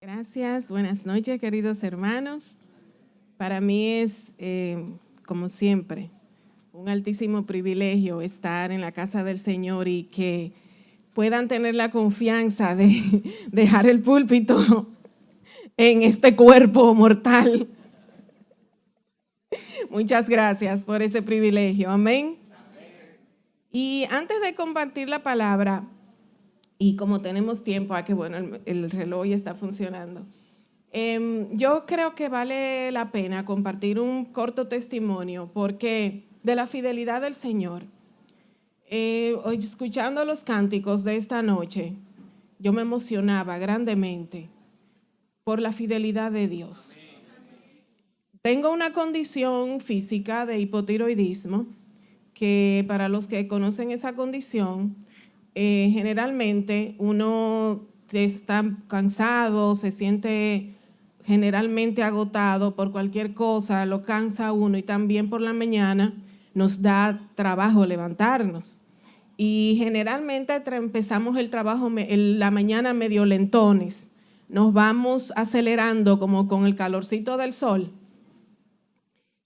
Gracias, buenas noches, queridos hermanos. Para mí es, como siempre, un altísimo privilegio estar en la casa del Señor y que puedan tener la confianza de dejar el púlpito en este cuerpo mortal. Muchas gracias por ese privilegio, amén. Y antes de compartir la palabra, y como tenemos tiempo, que bueno, el reloj ya está funcionando, yo creo que vale la pena compartir un corto testimonio porque de la fidelidad del Señor. Hoy, escuchando los cánticos de esta noche, yo me emocionaba grandemente por la fidelidad de Dios. Tengo una condición física de hipotiroidismo que, para los que conocen esa condición, generalmente uno está cansado, se siente generalmente agotado por cualquier cosa, lo cansa uno, y también por la mañana nos da trabajo levantarnos. Y generalmente empezamos el trabajo la mañana medio lentones, nos vamos acelerando como con el calorcito del sol.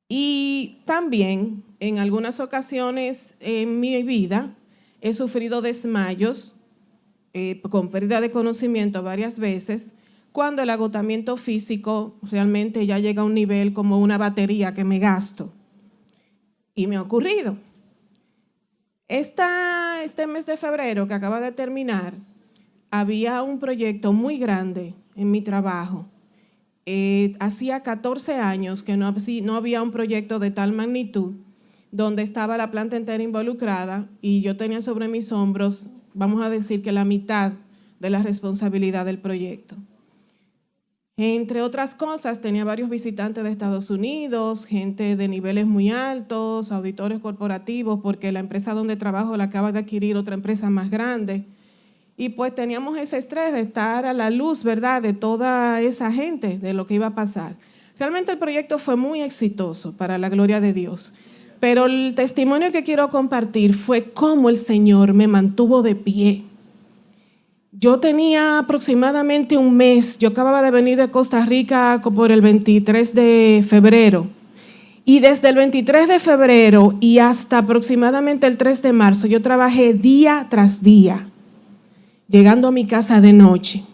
Y también en algunas ocasiones en mi vida he sufrido desmayos con pérdida de conocimiento varias veces, cuando el agotamiento físico realmente ya llega a un nivel como una batería que me gasto. Y me ha ocurrido. Este mes de febrero que acaba de terminar, había un proyecto muy grande en mi trabajo. Hacía 14 años que no había un proyecto de tal magnitud donde estaba la planta entera involucrada y yo tenía sobre mis hombros, vamos a decir que la mitad de la responsabilidad del proyecto. Entre otras cosas, tenía varios visitantes de Estados Unidos, gente de niveles muy altos, auditores corporativos, porque la empresa donde trabajo la acaba de adquirir otra empresa más grande. Y pues teníamos ese estrés de estar a la luz, ¿verdad?, de toda esa gente, de lo que iba a pasar. Realmente el proyecto fue muy exitoso, para la gloria de Dios. Pero el testimonio que quiero compartir fue cómo el Señor me mantuvo de pie. Yo tenía aproximadamente un mes, yo acababa de venir de Costa Rica por el 23 de febrero. Y desde el 23 de febrero y hasta aproximadamente el 3 de marzo, yo trabajé día tras día, llegando a mi casa de noche.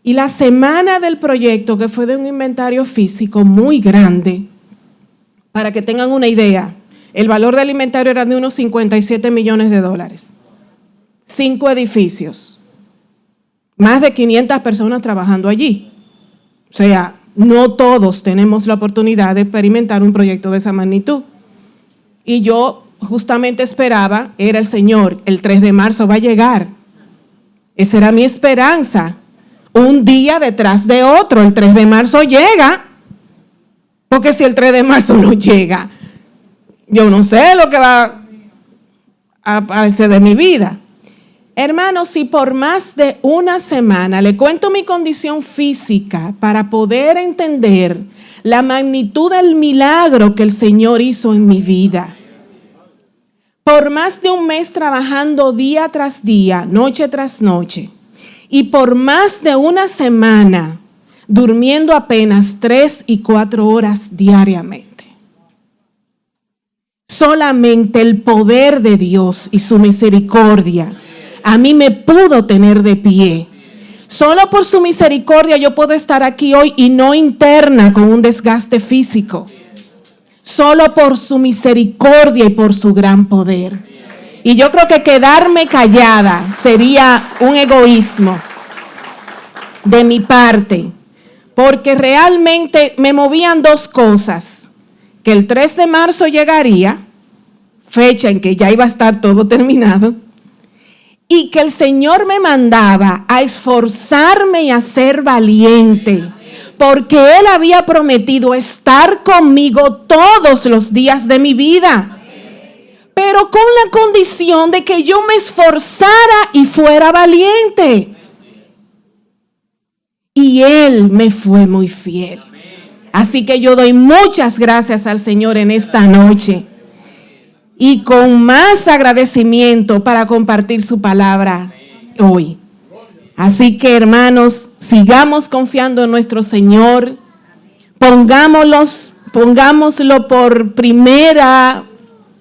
Y la semana del proyecto, que fue de un inventario físico muy grande, para que tengan una idea, el valor del inventario era de unos 57 millones de dólares. 5 edificios. Más de 500 personas trabajando allí. O sea, no todos tenemos la oportunidad de experimentar un proyecto de esa magnitud. Y yo justamente esperaba, era el Señor, el 3 de marzo va a llegar. Esa era mi esperanza. Un día detrás de otro, el 3 de marzo llega. Porque si el 3 de marzo no llega, yo no sé lo que va a aparecer de mi vida. Hermanos, si por más de una semana le cuento mi condición física para poder entender la magnitud del milagro que el Señor hizo en mi vida. Por más de un mes trabajando día tras día, noche tras noche, y por más de una semana durmiendo apenas 3 y 4 horas diariamente. Solamente el poder de Dios y su misericordia a mí me pudo tener de pie. Solo por su misericordia yo puedo estar aquí hoy y no interna con un desgaste físico. Solo por su misericordia y por su gran poder. Y yo creo que quedarme callada sería un egoísmo de mi parte, porque realmente me movían dos cosas: que el 3 de marzo llegaría, fecha en que ya iba a estar todo terminado, y que el Señor me mandaba a esforzarme y a ser valiente, porque Él había prometido estar conmigo todos los días de mi vida, pero con la condición de que yo me esforzara y fuera valiente. Y Él me fue muy fiel. Así que yo doy muchas gracias al Señor en esta noche. Y con más agradecimiento para compartir su palabra hoy. Así que, hermanos, sigamos confiando en nuestro Señor. Pongámoslo por primera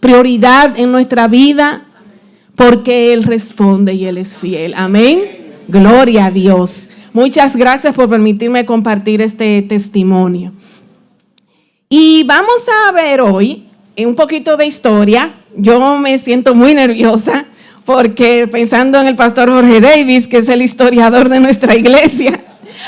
prioridad en nuestra vida, porque Él responde y Él es fiel. Amén. Gloria a Dios. Muchas gracias por permitirme compartir este testimonio. Y vamos a ver hoy un poquito de historia. Yo me siento muy nerviosa porque pensando en el pastor Jorge Davis, que es el historiador de nuestra iglesia.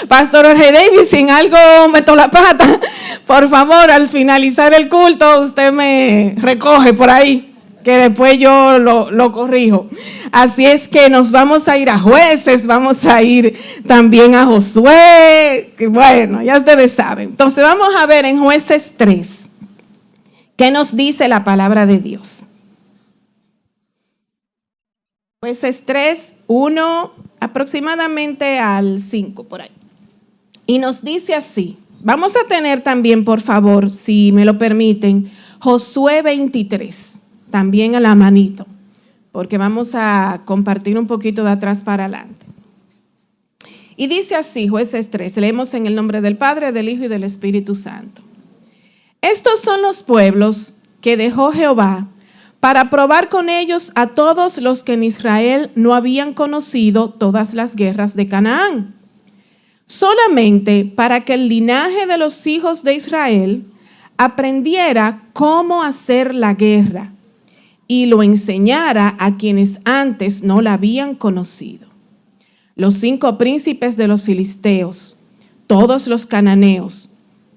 Pastor Jorge Davis, si en algo meto la pata, por favor, al finalizar el culto, usted me recoge por ahí, que después yo lo corrijo. Así es que nos vamos a ir a Jueces, vamos a ir también a Josué, que bueno, ya ustedes saben. Entonces vamos a ver en Jueces 3, ¿qué nos dice la palabra de Dios? Jueces 3, 1 aproximadamente al 5, por ahí. Y nos dice así. Vamos a tener también, por favor, si me lo permiten, Josué 23, también a la manito, porque vamos a compartir un poquito de atrás para adelante. Y dice así, Jueces 3, leemos en el nombre del Padre, del Hijo y del Espíritu Santo. Estos son los pueblos que dejó Jehová para probar con ellos a todos los que en Israel no habían conocido todas las guerras de Canaán, solamente para que el linaje de los hijos de Israel aprendiera cómo hacer la guerra y lo enseñara a quienes antes no la habían conocido. Los 5 príncipes de los filisteos, todos los cananeos,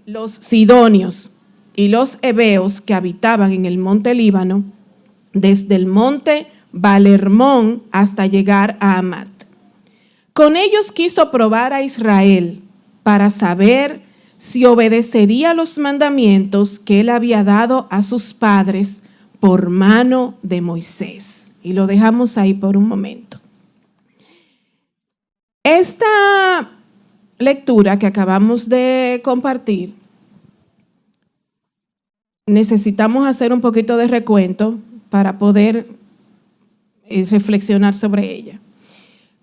los sidonios y los heveos que habitaban en el monte Líbano, desde el monte Baal-Hermón hasta llegar a Amat. Con ellos quiso probar a Israel para saber si obedecería los mandamientos que él había dado a sus padres por mano de Moisés. Y lo dejamos ahí por un momento. Esta lectura que acabamos de compartir, necesitamos hacer un poquito de recuento para poder reflexionar sobre ella.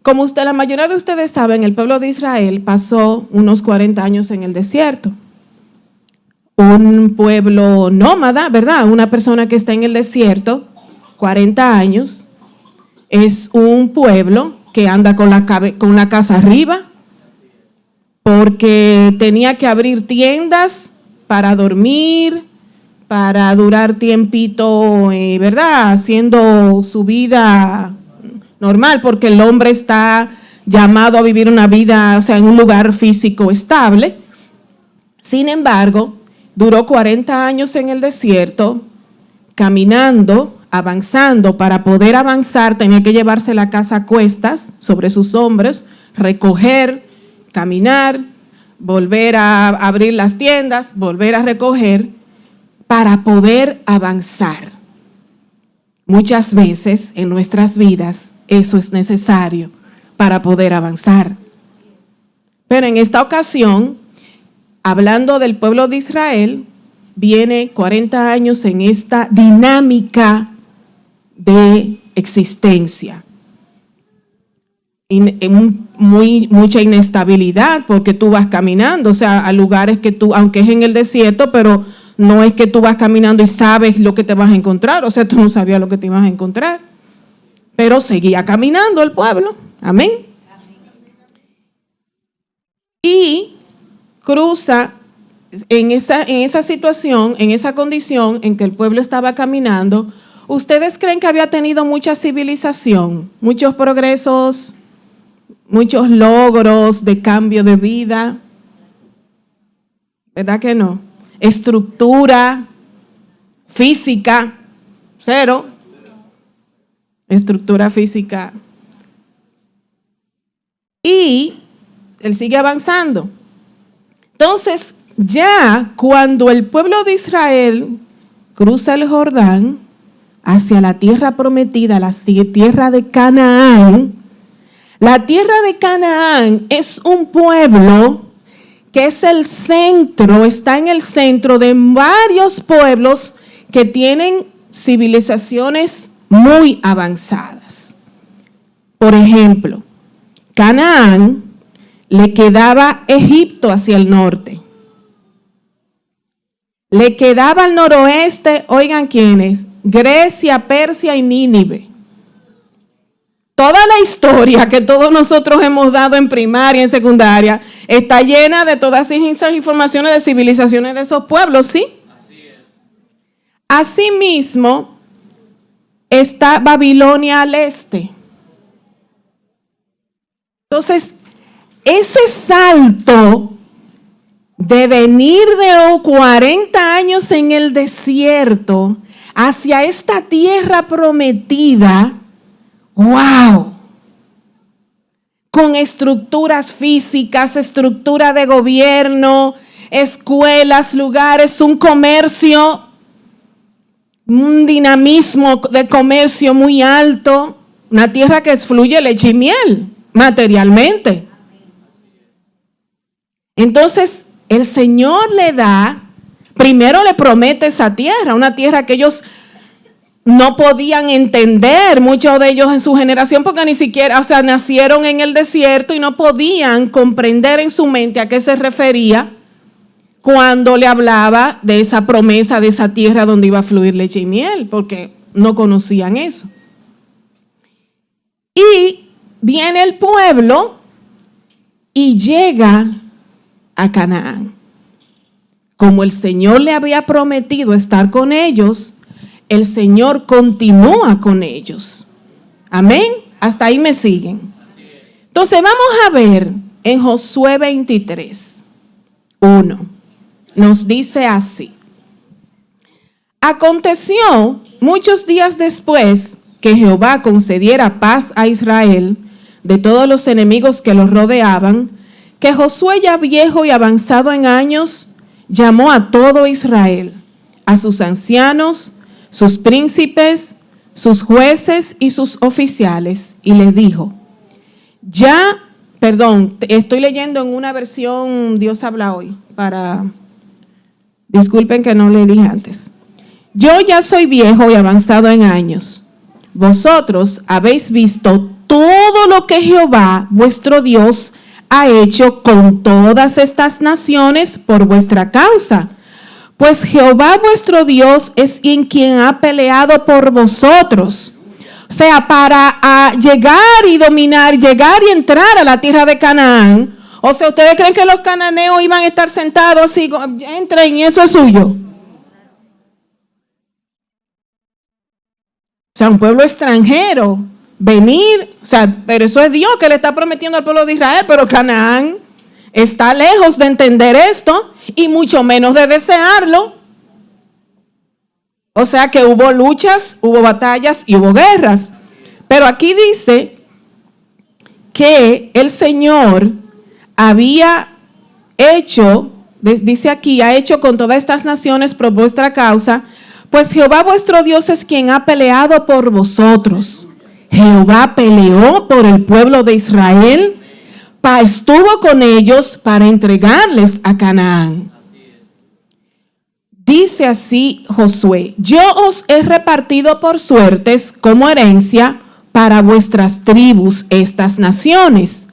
Como la mayoría de ustedes saben, el pueblo de Israel pasó unos 40 años en el desierto. Un pueblo nómada, ¿verdad? Una persona que está en el desierto, 40 años, es un pueblo que anda con la casa arriba, porque tenía que abrir tiendas para dormir, para durar tiempito, ¿verdad? Haciendo su vida normal, porque el hombre está llamado a vivir una vida, o sea, en un lugar físico estable. Sin embargo, duró 40 años en el desierto, caminando, avanzando. Para poder avanzar tenía que llevarse la casa a cuestas sobre sus hombros, recoger, caminar, volver a abrir las tiendas, volver a recoger, para poder avanzar. Muchas veces en nuestras vidas eso es necesario para poder avanzar. Pero en esta ocasión, hablando del pueblo de Israel, viene 40 años en esta dinámica de existencia. Mucha inestabilidad, porque tú vas caminando, o sea, a lugares que tú, aunque es en el desierto, pero no es que tú vas caminando y sabes lo que te vas a encontrar, o sea, tú no sabías lo que te ibas a encontrar, pero seguía caminando el pueblo, amén. Y cruza en esa situación, en esa condición en que el pueblo estaba caminando. ¿Ustedes creen que había tenido mucha civilización, muchos progresos, muchos logros de cambio de vida? ¿Verdad que no? Estructura física, cero. Estructura física. Y él sigue avanzando. Entonces, ya cuando el pueblo de Israel cruza el Jordán hacia la tierra prometida, la tierra de Canaán, la tierra de Canaán es un pueblo que es el centro, está en el centro de varios pueblos que tienen civilizaciones muy avanzadas. Por ejemplo, Canaán, le quedaba Egipto hacia el norte. Le quedaba al noroeste, oigan quiénes, Grecia, Persia y Nínive. Toda la historia que todos nosotros hemos dado en primaria, en secundaria, está llena de todas esas informaciones de civilizaciones de esos pueblos, ¿sí? Así es. Asimismo, está Babilonia al este. Entonces, ese salto de venir de 40 años en el desierto hacia esta tierra prometida, ¡wow! Con estructuras físicas, estructura de gobierno, escuelas, lugares, un comercio, un dinamismo de comercio muy alto, una tierra que fluye leche y miel materialmente. Entonces, el Señor le da, primero le promete esa tierra, una tierra que ellos no podían entender, muchos de ellos en su generación, porque ni siquiera, nacieron en el desierto y no podían comprender en su mente a qué se refería cuando le hablaba de esa promesa, de esa tierra donde iba a fluir leche y miel, porque no conocían eso. Y viene el pueblo y llega a Canaán. Como el Señor le había prometido estar con ellos, el Señor continúa con ellos. Amén. Hasta ahí me siguen. Entonces vamos a ver en Josué 23, 1. Nos dice así. Aconteció muchos días después que Jehová concediera paz a Israel de todos los enemigos que los rodeaban, que Josué, ya viejo y avanzado en años, llamó a todo Israel, a sus ancianos, sus príncipes, sus jueces y sus oficiales, y les dijo, estoy leyendo en una versión Dios habla hoy, disculpen que no le dije antes. Yo ya soy viejo y avanzado en años. Vosotros habéis visto todo lo que Jehová, vuestro Dios, ha hecho con todas estas naciones por vuestra causa. Pues Jehová vuestro Dios es quien ha peleado por vosotros. O sea, para llegar y dominar, llegar y entrar a la tierra de Canaán. O sea, ¿ustedes creen que los cananeos iban a estar sentados así? Entren y eso es suyo. O sea, un pueblo extranjero. Venir, pero eso es Dios que le está prometiendo al pueblo de Israel, pero Canaán está lejos de entender esto y mucho menos de desearlo. O sea que hubo luchas, hubo batallas y hubo guerras. Pero aquí dice que el Señor había hecho, dice aquí, ha hecho con todas estas naciones por vuestra causa, pues Jehová vuestro Dios es quien ha peleado por vosotros. Jehová peleó por el pueblo de Israel, estuvo con ellos para entregarles a Canaán. Dice así Josué, yo os he repartido por suertes como herencia para vuestras tribus estas naciones,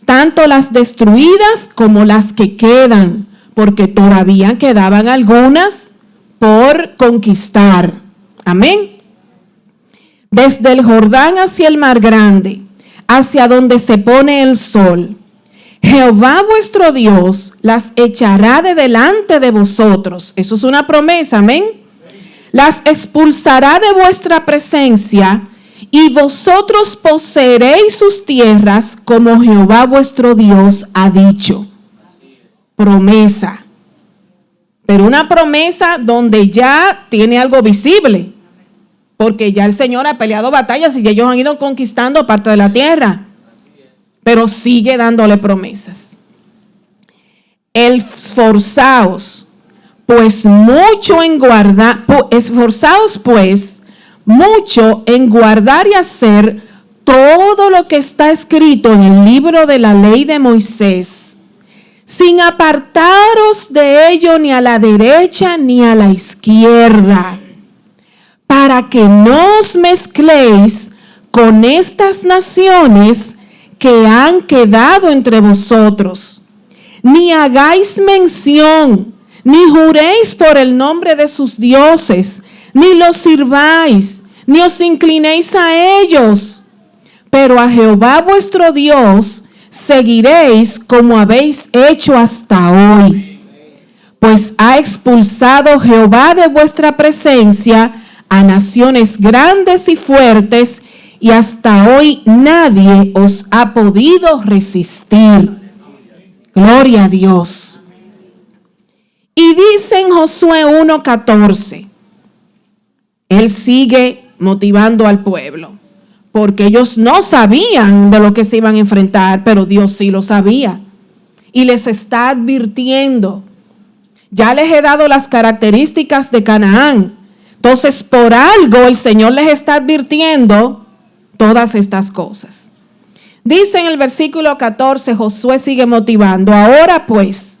tanto las destruidas como las que quedan, porque todavía quedaban algunas por conquistar. Amén. Desde el Jordán hacia el mar grande, hacia donde se pone el sol. Jehová vuestro Dios las echará de delante de vosotros. Eso es una promesa, amén. Las expulsará de vuestra presencia y vosotros poseeréis sus tierras como Jehová vuestro Dios ha dicho. Promesa. Pero una promesa donde ya tiene algo visible. Porque ya el Señor ha peleado batallas y ellos han ido conquistando parte de la tierra. Pero sigue dándole promesas. Esforzaos pues mucho en guardar y hacer todo lo que está escrito en el libro de la ley de Moisés, sin apartaros de ello ni a la derecha ni a la izquierda, para que no os mezcléis con estas naciones que han quedado entre vosotros. Ni hagáis mención, ni juréis por el nombre de sus dioses, ni los sirváis, ni os inclinéis a ellos. Pero a Jehová vuestro Dios seguiréis como habéis hecho hasta hoy. Pues ha expulsado Jehová de vuestra presencia a naciones grandes y fuertes, y hasta hoy nadie os ha podido resistir. Gloria a Dios. Y dice en Josué 1:14, él sigue motivando al pueblo, porque ellos no sabían de lo que se iban a enfrentar, pero Dios sí lo sabía. Y les está advirtiendo, ya les he dado las características de Canaán. Entonces, por algo el Señor les está advirtiendo todas estas cosas. Dice en el versículo 14, Josué sigue motivando. Ahora pues,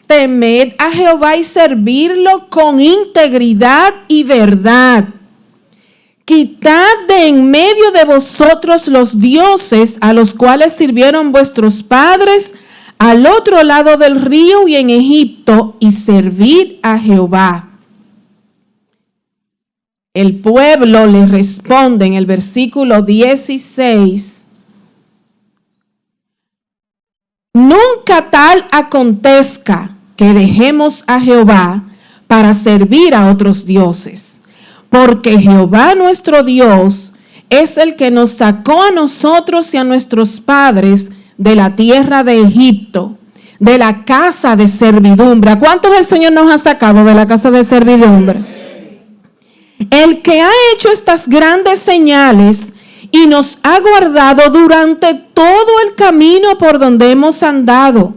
temed a Jehová y servirlo con integridad y verdad. Quitad de en medio de vosotros los dioses a los cuales sirvieron vuestros padres al otro lado del río y en Egipto, y servid a Jehová. El pueblo le responde en el versículo 16. Nunca tal acontezca que dejemos a Jehová para servir a otros dioses, porque Jehová nuestro Dios es el que nos sacó a nosotros y a nuestros padres de la tierra de Egipto, de la casa de servidumbre. ¿A cuántos el Señor nos ha sacado de la casa de servidumbre? El que ha hecho estas grandes señales y nos ha guardado durante todo el camino por donde hemos andado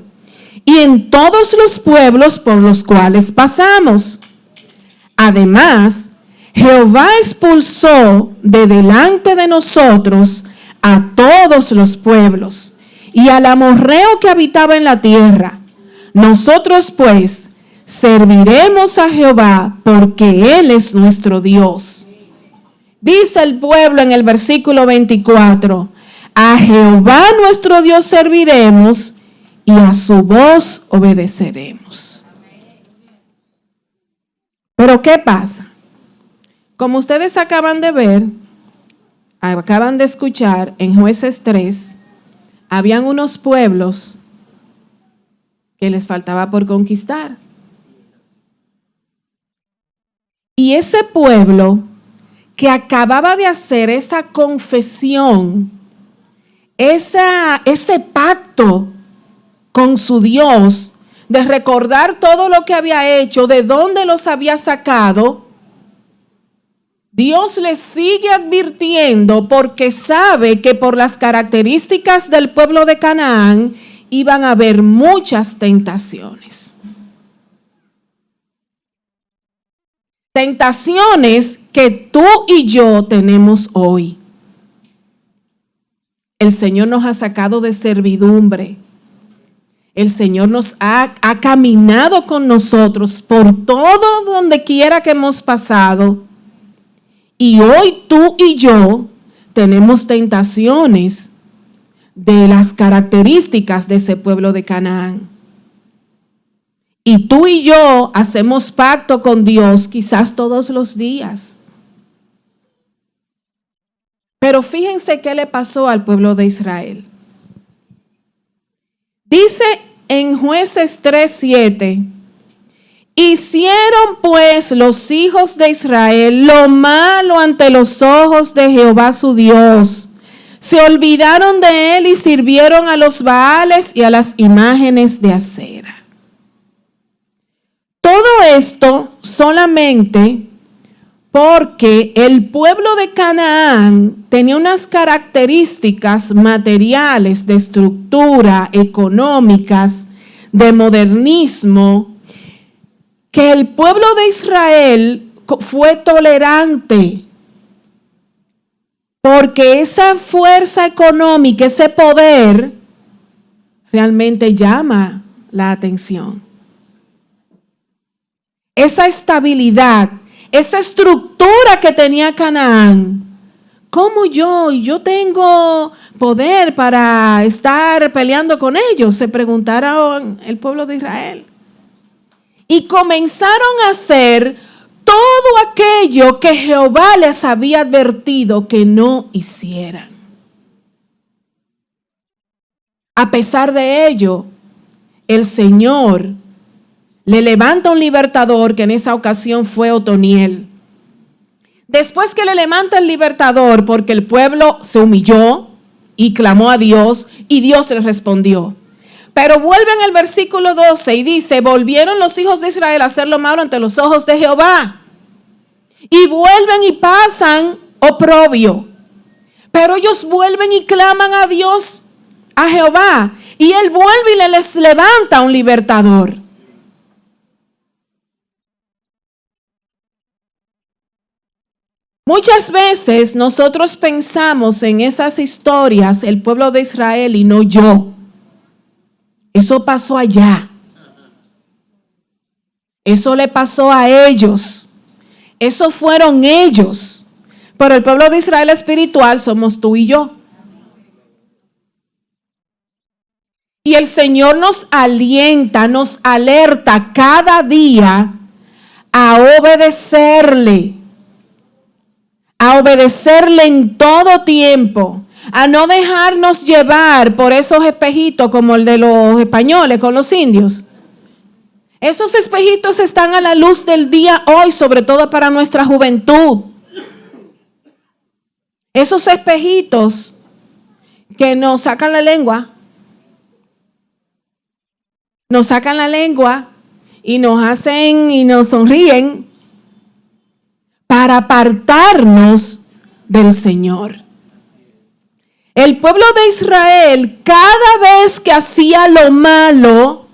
y en todos los pueblos por los cuales pasamos. Además, Jehová expulsó de delante de nosotros a todos los pueblos y al amorreo que habitaba en la tierra. Nosotros pues serviremos a Jehová porque Él es nuestro Dios. Dice el pueblo en el versículo 24, a Jehová nuestro Dios serviremos y a su voz obedeceremos. Pero ¿qué pasa? Como ustedes acaban de ver, acaban de escuchar en Jueces 3, habían unos pueblos que les faltaba por conquistar. Y ese pueblo que acababa de hacer esa confesión, ese pacto con su Dios, de recordar todo lo que había hecho, de dónde los había sacado, Dios les sigue advirtiendo porque sabe que por las características del pueblo de Canaán iban a haber muchas tentaciones. Tentaciones que tú y yo tenemos hoy. El Señor nos ha sacado de servidumbre. El Señor nos ha caminado con nosotros por todo donde quiera que hemos pasado. Y hoy tú y yo tenemos tentaciones de las características de ese pueblo de Canaán. Y tú y yo hacemos pacto con Dios quizás todos los días. Pero fíjense qué le pasó al pueblo de Israel. Dice en Jueces 3:7, hicieron pues los hijos de Israel lo malo ante los ojos de Jehová su Dios. Se olvidaron de él y sirvieron a los Baales y a las imágenes de acera. Todo esto solamente porque el pueblo de Canaán tenía unas características materiales de estructura, económicas, de modernismo, que el pueblo de Israel fue tolerante, porque esa fuerza económica, ese poder, realmente llama la atención. Esa estabilidad, esa estructura que tenía Canaán, ¿cómo yo? Y yo tengo poder para estar peleando con ellos, se preguntaron el pueblo de Israel. Y comenzaron a hacer todo aquello que Jehová les había advertido que no hicieran. A pesar de ello, el Señor le levanta un libertador, que en esa ocasión fue Otoniel. Después que le levanta el libertador, porque el pueblo se humilló y clamó a Dios, y Dios le respondió. Pero vuelve en el versículo 12 y dice, volvieron los hijos de Israel a hacer lo malo ante los ojos de Jehová. Y vuelven y pasan oprobio. Pero ellos vuelven y claman a Dios, a Jehová. Y Él vuelve y les levanta un libertador. Muchas veces nosotros pensamos en esas historias, el pueblo de Israel y no yo. Eso pasó allá. Eso le pasó a ellos. Eso fueron ellos. Pero el pueblo de Israel espiritual somos tú y yo. Y el Señor nos alienta, nos alerta cada día a obedecerle. A obedecerle en todo tiempo. A no dejarnos llevar por esos espejitos como el de los españoles con los indios. Esos espejitos están a la luz del día hoy, sobre todo para nuestra juventud. Esos espejitos que nos sacan la lengua. Nos sacan la lengua y nos hacen y nos sonríen para apartarnos del Señor. El pueblo de Israel, cada vez que hacía lo malo,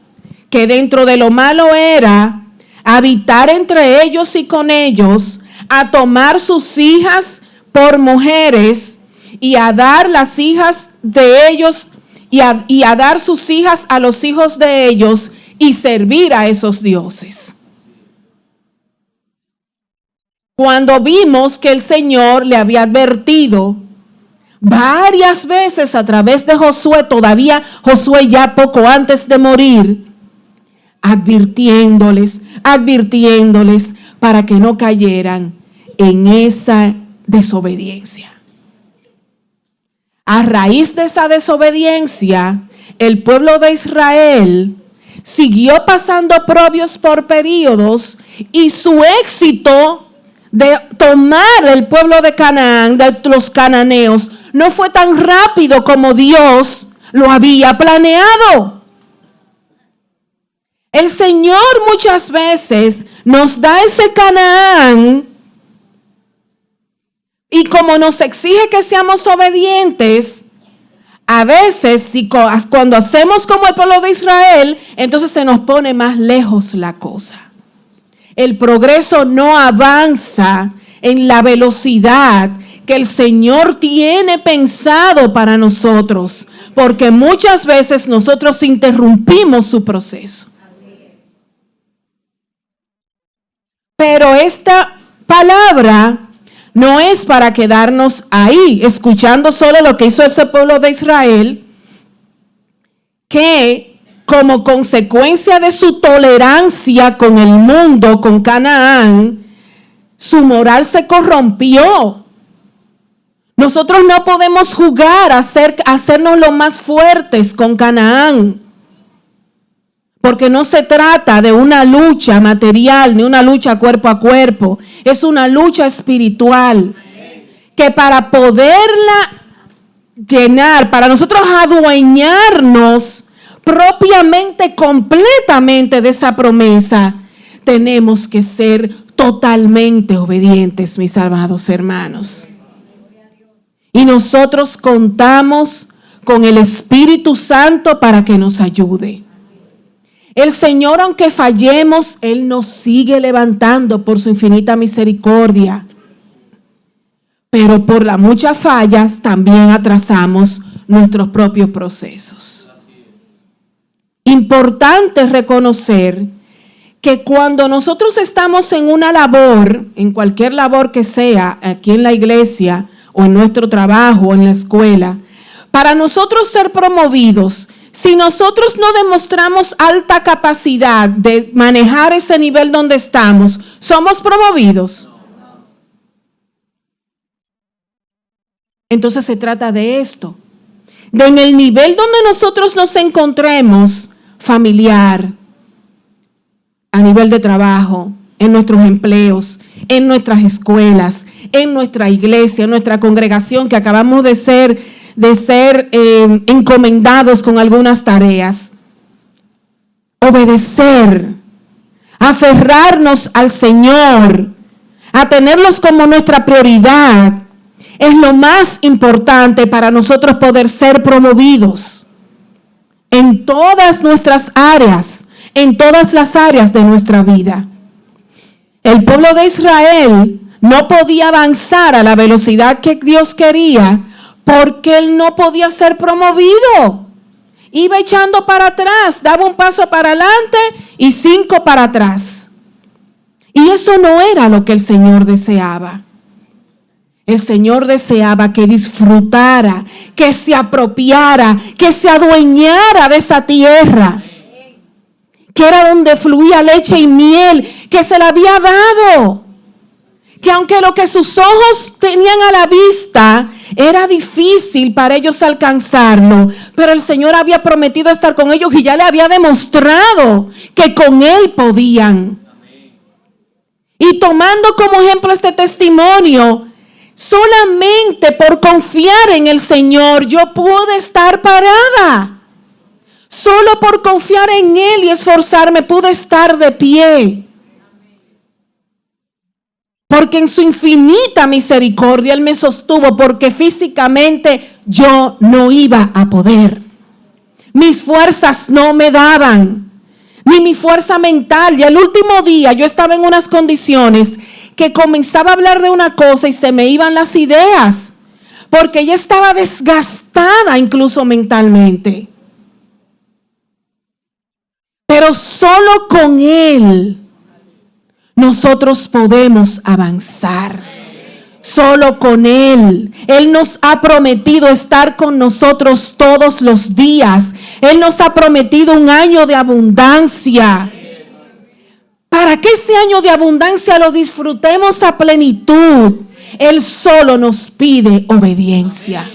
que dentro de lo malo era habitar entre ellos y con ellos, a tomar sus hijas por mujeres y a dar las hijas de ellos y a dar sus hijas a los hijos de ellos y servir a esos dioses. Cuando vimos que el Señor le había advertido varias veces a través de Josué, todavía Josué ya poco antes de morir, advirtiéndoles para que no cayeran en esa desobediencia. A raíz de esa desobediencia, el pueblo de Israel siguió pasando oprobios por periodos y su éxito de tomar el pueblo de Canaán, de los cananeos, no fue tan rápido como Dios lo había planeado. El Señor muchas veces nos da ese Canaán y como nos exige que seamos obedientes, a veces cuando hacemos como el pueblo de Israel, entonces se nos pone más lejos la cosa. El progreso no avanza en la velocidad que el Señor tiene pensado para nosotros, porque muchas veces nosotros interrumpimos su proceso. Pero esta palabra no es para quedarnos ahí, escuchando solo lo que hizo ese pueblo de Israel, que como consecuencia de su tolerancia con el mundo, con Canaán, su moral se corrompió. Nosotros no podemos jugar a hacernos lo más fuertes con Canaán. Porque no se trata de una lucha material, ni una lucha cuerpo a cuerpo. Es una lucha espiritual. Que para poderla llenar, para nosotros adueñarnos propiamente, completamente de esa promesa, tenemos que ser totalmente obedientes, mis amados hermanos. Y nosotros contamos con el Espíritu Santo para que nos ayude. El Señor, aunque fallemos, Él nos sigue levantando por su infinita misericordia. Pero por las muchas fallas también atrasamos nuestros propios procesos. Importante reconocer que cuando nosotros estamos en una labor, en cualquier labor que sea, aquí en la iglesia o en nuestro trabajo o en la escuela, para nosotros ser promovidos, si nosotros no demostramos alta capacidad de manejar ese nivel donde estamos, ¿somos promovidos? Entonces se trata de esto, de en el nivel donde nosotros nos encontremos, familiar, a nivel de trabajo, en nuestros empleos, en nuestras escuelas, en nuestra iglesia, en nuestra congregación, que acabamos de ser encomendados con algunas tareas. Obedecer, aferrarnos al Señor, a tenerlos como nuestra prioridad, es lo más importante para nosotros poder ser promovidos en todas nuestras áreas, en todas las áreas de nuestra vida. El pueblo de Israel no podía avanzar a la velocidad que Dios quería porque él no podía ser promovido. Iba echando para atrás, daba un paso para adelante y 5 para atrás. Y eso no era lo que el Señor deseaba. El Señor deseaba que disfrutara, que se apropiara, que se adueñara de esa tierra, que era donde fluía leche y miel, que se le había dado. Que aunque lo que sus ojos tenían a la vista era difícil para ellos alcanzarlo, pero el Señor había prometido estar con ellos y ya le había demostrado que con Él podían. Y tomando como ejemplo este testimonio, solamente por confiar en el Señor yo pude estar parada. Solo por confiar en Él y esforzarme pude estar de pie. Porque en su infinita misericordia Él me sostuvo, porque físicamente yo no iba a poder. Mis fuerzas no me daban, ni mi fuerza mental. Y el último día yo estaba en unas condiciones que comenzaba a hablar de una cosa y se me iban las ideas, porque ya estaba desgastada incluso mentalmente. Pero solo con Él nosotros podemos avanzar. Solo con Él. Él nos ha prometido estar con nosotros todos los días. Él nos ha prometido un año de abundancia. Para que ese año de abundancia lo disfrutemos a plenitud, Él solo nos pide obediencia.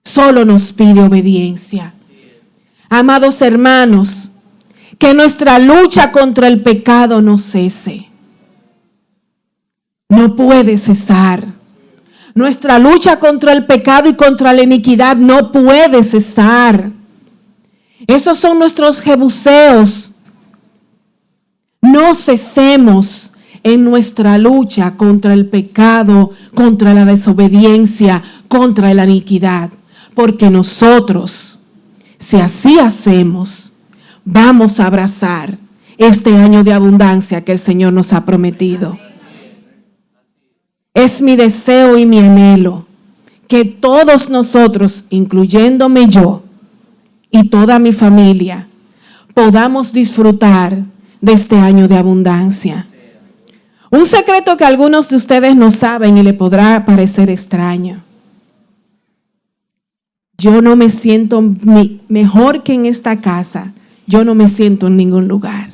Solo nos pide obediencia. Amados hermanos, que nuestra lucha contra el pecado no cese. No puede cesar. Nuestra lucha contra el pecado y contra la iniquidad no puede cesar. Esos son nuestros jebuseos. No cesemos en nuestra lucha contra el pecado, contra la desobediencia, contra la iniquidad. Porque nosotros, si así hacemos, vamos a abrazar este año de abundancia que el Señor nos ha prometido. Es mi deseo y mi anhelo que todos nosotros, incluyéndome yo y toda mi familia, podamos disfrutar de este año de abundancia. Un secreto que algunos de ustedes no saben y le podrá parecer extraño. Yo no me siento mejor que en esta casa. Yo no me siento en ningún lugar.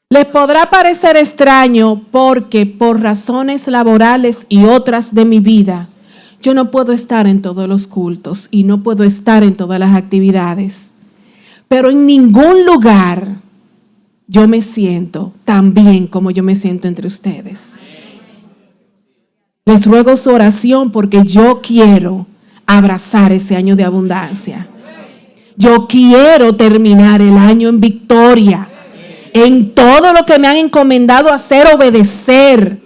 Les podrá parecer extraño porque por razones laborales y otras de mi vida, yo no puedo estar en todos los cultos y no puedo estar en todas las actividades. Pero en ningún lugar yo me siento tan bien como yo me siento entre ustedes. Les ruego su oración porque yo quiero abrazar ese año de abundancia. Yo quiero terminar el año en victoria. En todo lo que me han encomendado a hacer, obedecer.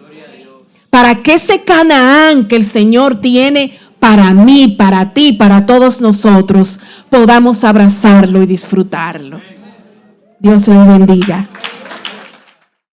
Para que ese Canaán que el Señor tiene para mí, para ti, para todos nosotros, podamos abrazarlo y disfrutarlo. Dios les bendiga.